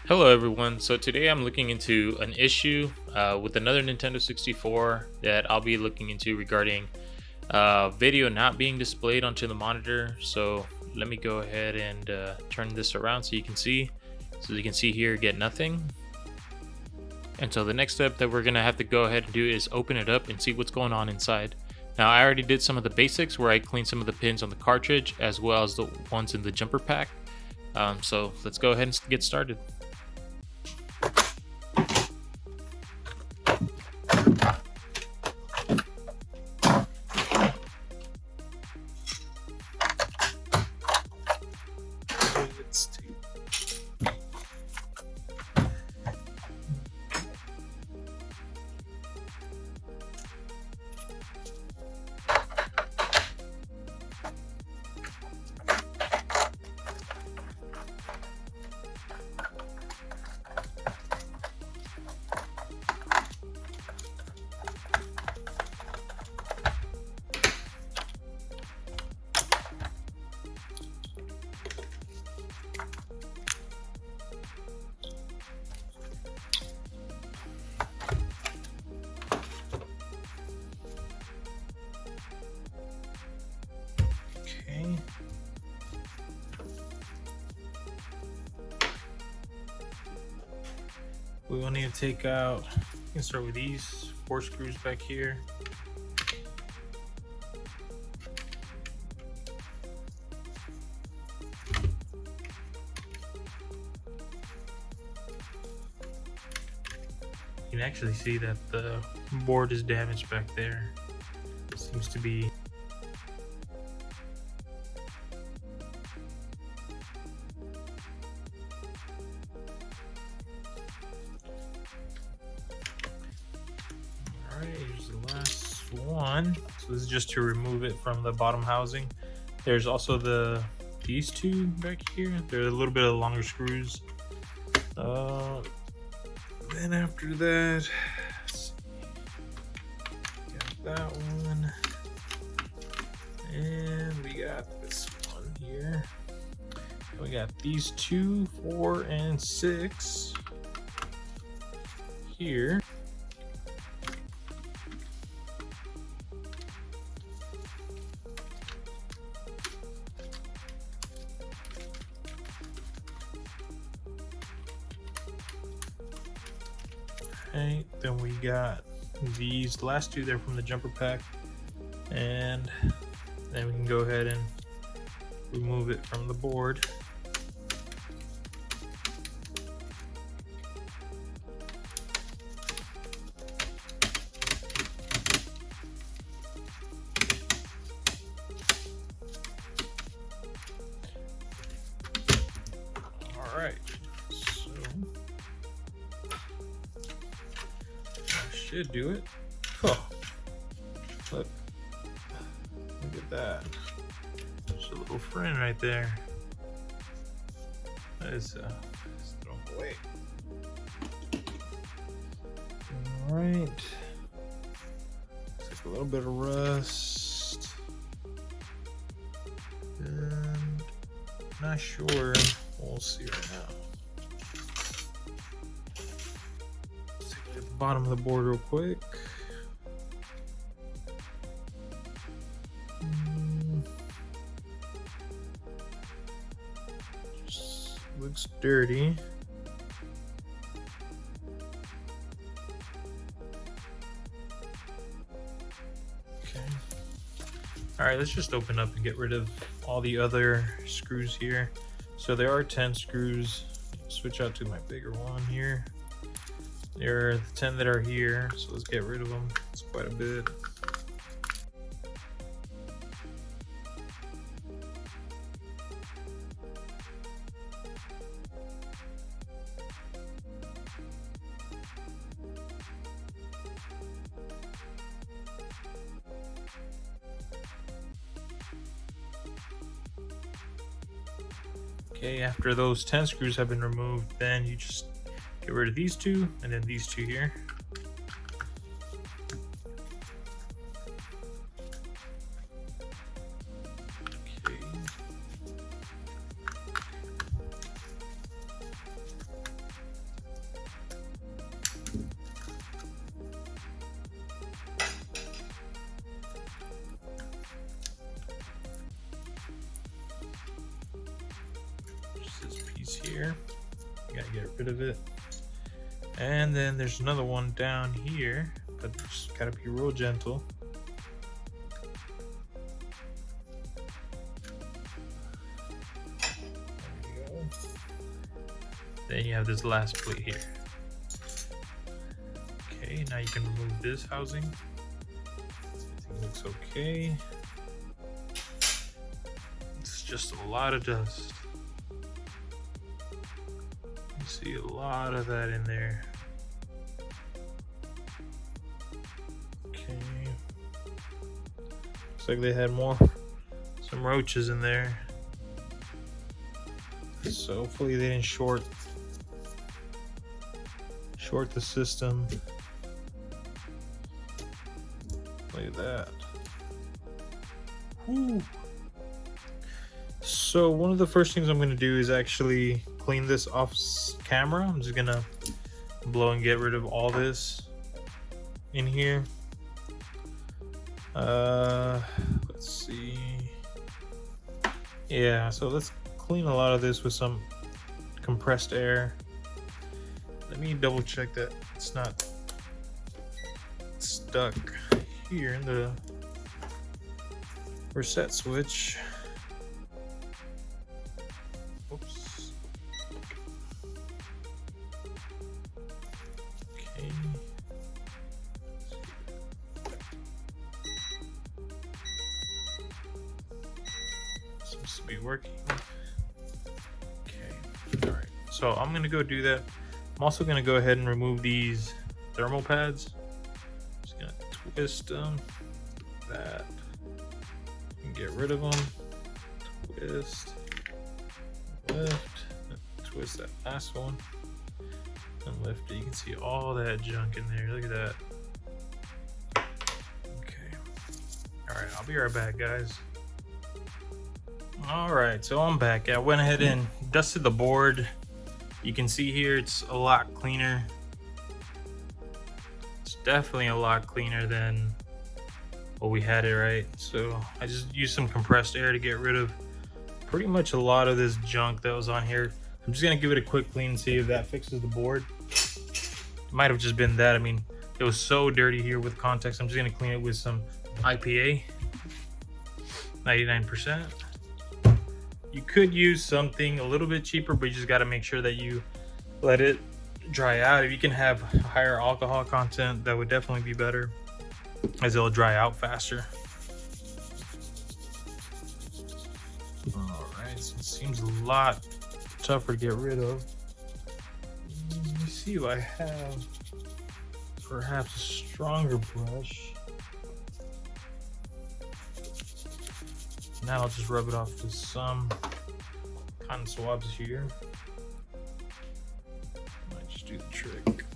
Hello everyone, so today I'm looking into an issue with another Nintendo 64 that I'll be looking into regarding video not being displayed onto the monitor. So let me go ahead and turn this around so you can see. So you can see here, get nothing. And so the next step that we're going to have to go ahead and do is open it up and see what's going on inside. Now I already did some of the basics where I cleaned some of the pins on the cartridge as well as the ones in the jumper pack. So let's go ahead and get started. Let's take okay. We will need to take out, you can start with these 4 screws back here. You can actually see that the board is damaged back there. Seems to be Alright, here's the last one. So this is just to remove it from the bottom housing. There's also these two back here. They're a little bit of longer screws. Then after that, let's see. Got that one. And we got this one here. And we got these 2, 4, and 6 here. Okay, then we got these last 2 there from the jumper pack, and then we can go ahead and remove it from the board. All right, so should do it. Oh, look at that. There's a little friend right there. That is let's throw him away. All right. Looks like a little bit of rust. And not sure. We'll see right now. At the bottom of the board real quick. Just looks dirty. Okay. All right, let's just open up and get rid of all the other screws here. So there are 10 screws. Switch out to my bigger one here. There are the 10 that are here, so let's get rid of them. It's quite a bit. Okay, after those 10 screws have been removed, then you just get rid of these 2 and then these 2 here. Okay. here. Gotta get rid of it. And then there's another one down here, but just gotta be real gentle. There we go. Then you have this last plate here. Okay, now you can remove this housing. Everything looks okay. It's just a lot of dust. You see a lot of that in there. Okay. Looks like they had some roaches in there. So hopefully they didn't short the system. Look at that. Whew. So one of the first things I'm going to do is actually clean this off camera. I'm just going to blow and get rid of all this in here. Let's see. Yeah, so let's clean a lot of this with some compressed air. Let me double check that it's not stuck here in the reset switch. Oops. Okay. Seems to be working. Okay. All right. So I'm gonna go do that. I'm also gonna go ahead and remove these thermal pads. Just gonna twist them, that, and get rid of them. Twist, lift, twist that last one, and lift it. You can see all that junk in there. Look at that. Okay. All right, I'll be right back, guys. All right, so I'm back. I went ahead and dusted the board. You can see here it's a lot cleaner. It's definitely a lot cleaner than what we had it, right? So I just used some compressed air to get rid of pretty much a lot of this junk that was on here. I'm just gonna give it a quick clean and see if that fixes the board. It might have just been that. I mean, it was so dirty here with context. I'm just gonna clean it with some IPA, 99%. You could use something a little bit cheaper, but you just got to make sure that you let it dry out. If you can have higher alcohol content, that would definitely be better, as it'll dry out faster. All right, so it seems a lot tougher to get rid of. Let me see if I have perhaps a stronger brush. Now I'll just rub it off with some cotton swabs here. Might just do the trick.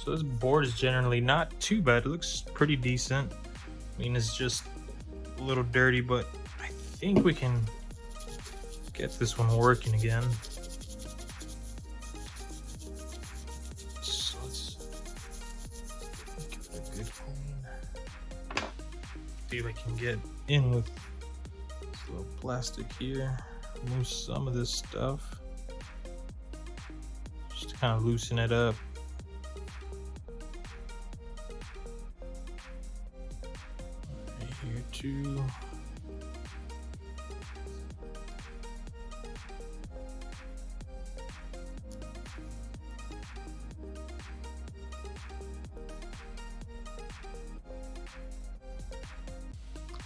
So this board is generally not too bad. It looks pretty decent. I mean, it's just a little dirty, but I think we can get this one working again. So let's give it a good clean. See if I can get in with this little plastic here. Remove some of this stuff. Just to kind of loosen it up. Here too.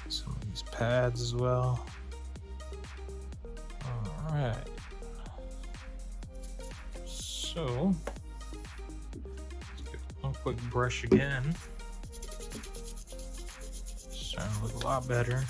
Some of these pads as well. All right. So let's give one quick brush again. Starting to look a lot better.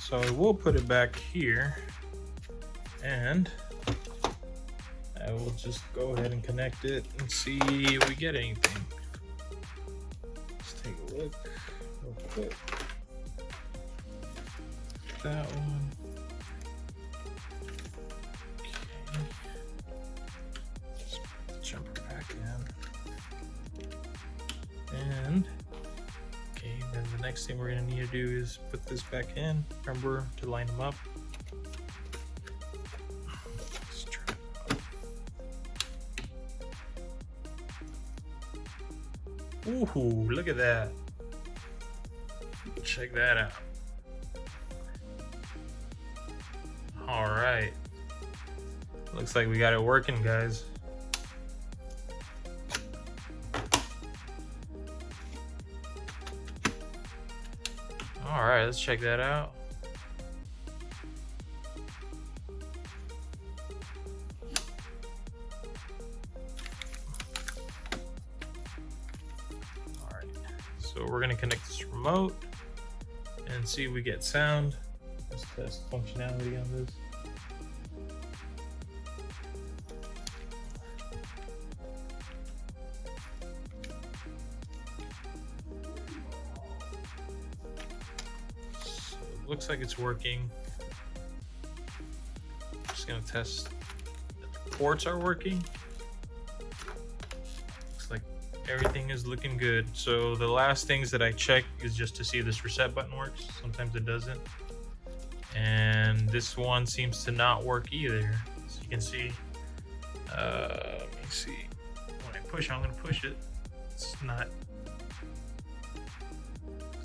So I will put it back here, and I will just go ahead and connect it and see if we get anything. Let's take a look real quick. That one. Okay. Just put the jumper back in. And okay, then the next thing we're gonna need to do is put this back in. Remember to line them up. Ooh, look at that. Check that out. All right. Looks like we got it working, guys. All right, let's check that out. So we're gonna connect this remote and see if we get sound. Let's test functionality on this. So it looks like it's working. Just gonna test that the ports are working. Looks like everything is looking good. So the last things that I check is just to see if this reset button works. Sometimes it doesn't. And this one seems to not work either. As you can see, let me see. When I push, I'm gonna push it. It's not.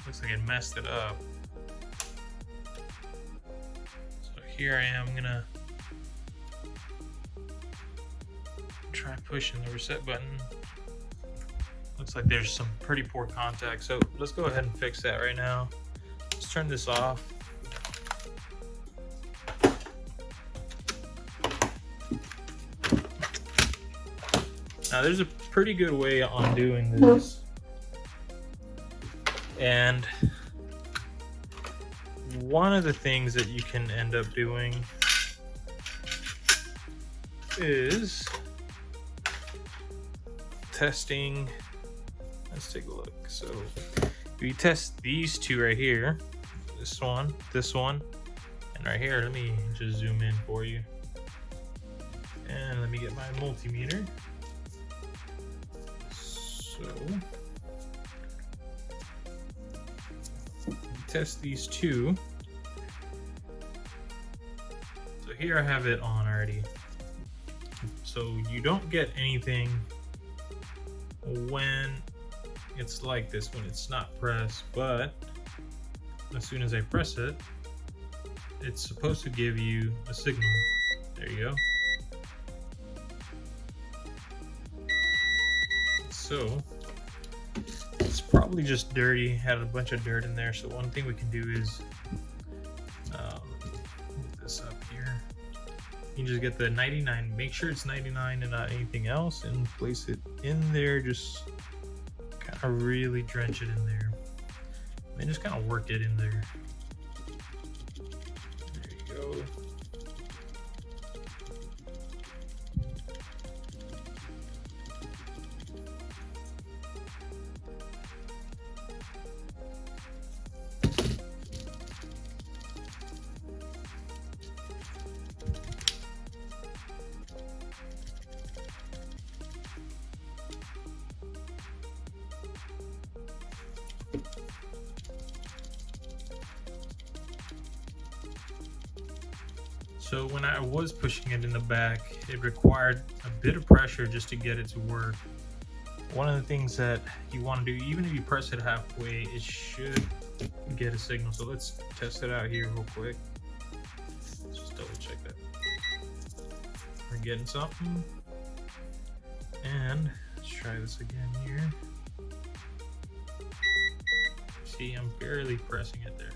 Looks like it messed it up. So here I am gonna try pushing the reset button. Looks like there's some pretty poor contact. So let's go ahead and fix that right now. Let's turn this off. Now there's a pretty good way on doing this. And one of the things that you can end up doing is testing. Let's take a look. So if you test these two right here, this one, and right here, let me just zoom in for you. And let me get my multimeter. So test these two. So here I have it on already. So you don't get anything when it's like this, when it's not pressed, but as soon as I press it, it's supposed to give you a signal. There you go. So it's probably just dirty, had a bunch of dirt in there. So one thing we can do is move this up here. You can just get the 99, make sure it's 99 and not anything else, and place it in there. Just kind of really drench it in there, and just kind of work it in there. There you go. So when I was pushing it in the back, it required a bit of pressure just to get it to work. One of the things that you want to do, even if you press it halfway, it should get a signal. So let's test it out here real quick. Let's just double check that. We're getting something. And let's try this again here. See, I'm barely pressing it there.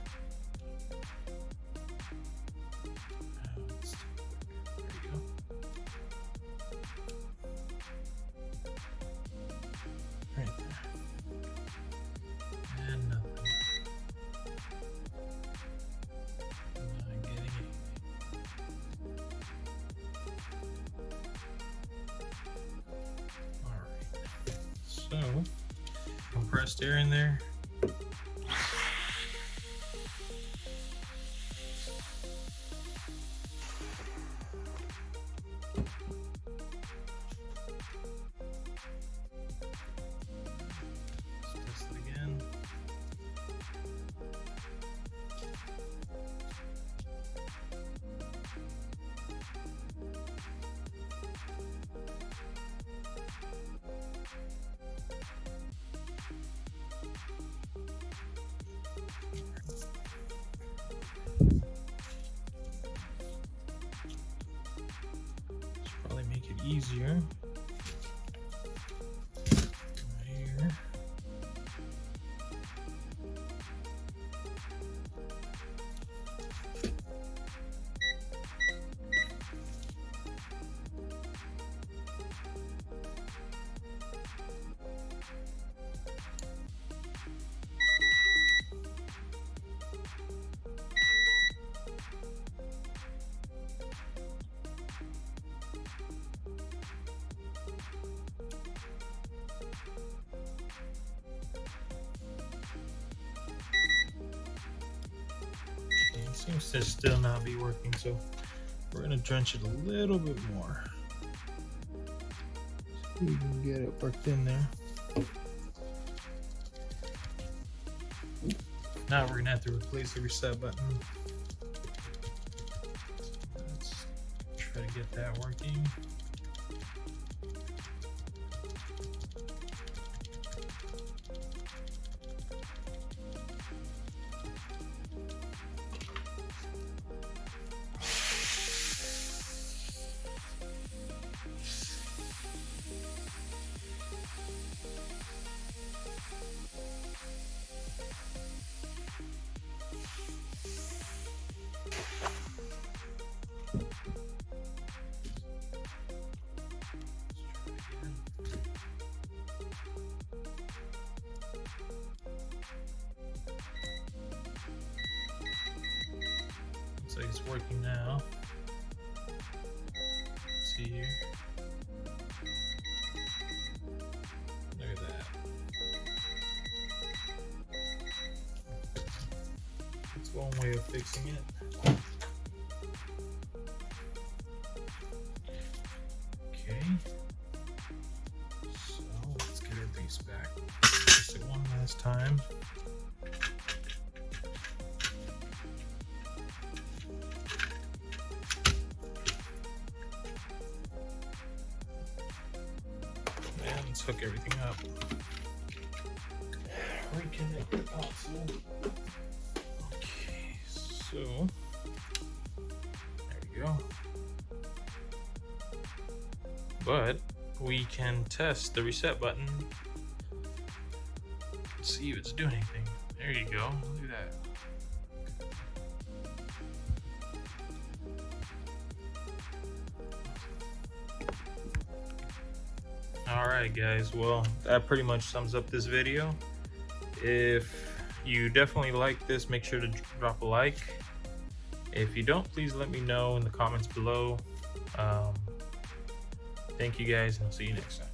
So, compressed air in there. Let's test it again. Probably make it easier. Here. It seems to still not be working, so we're gonna drench it a little bit more. So we can get it worked in there. Now we're gonna have to replace the reset button. Let's try to get that working. Looks like it's working now. Let's see here. Look at that. That's one way of fixing it. Okay. So let's get our base back. Test it one last time. Let's hook everything up. Reconnect the console. Okay, so there you go. But we can test the reset button. Let's see if it's doing anything. There you go. Look at that. Alright guys, well that pretty much sums up this video. If you definitely like this, make sure to drop a like. If you don't, please let me know in the comments below. Thank you guys, and I'll see you next time.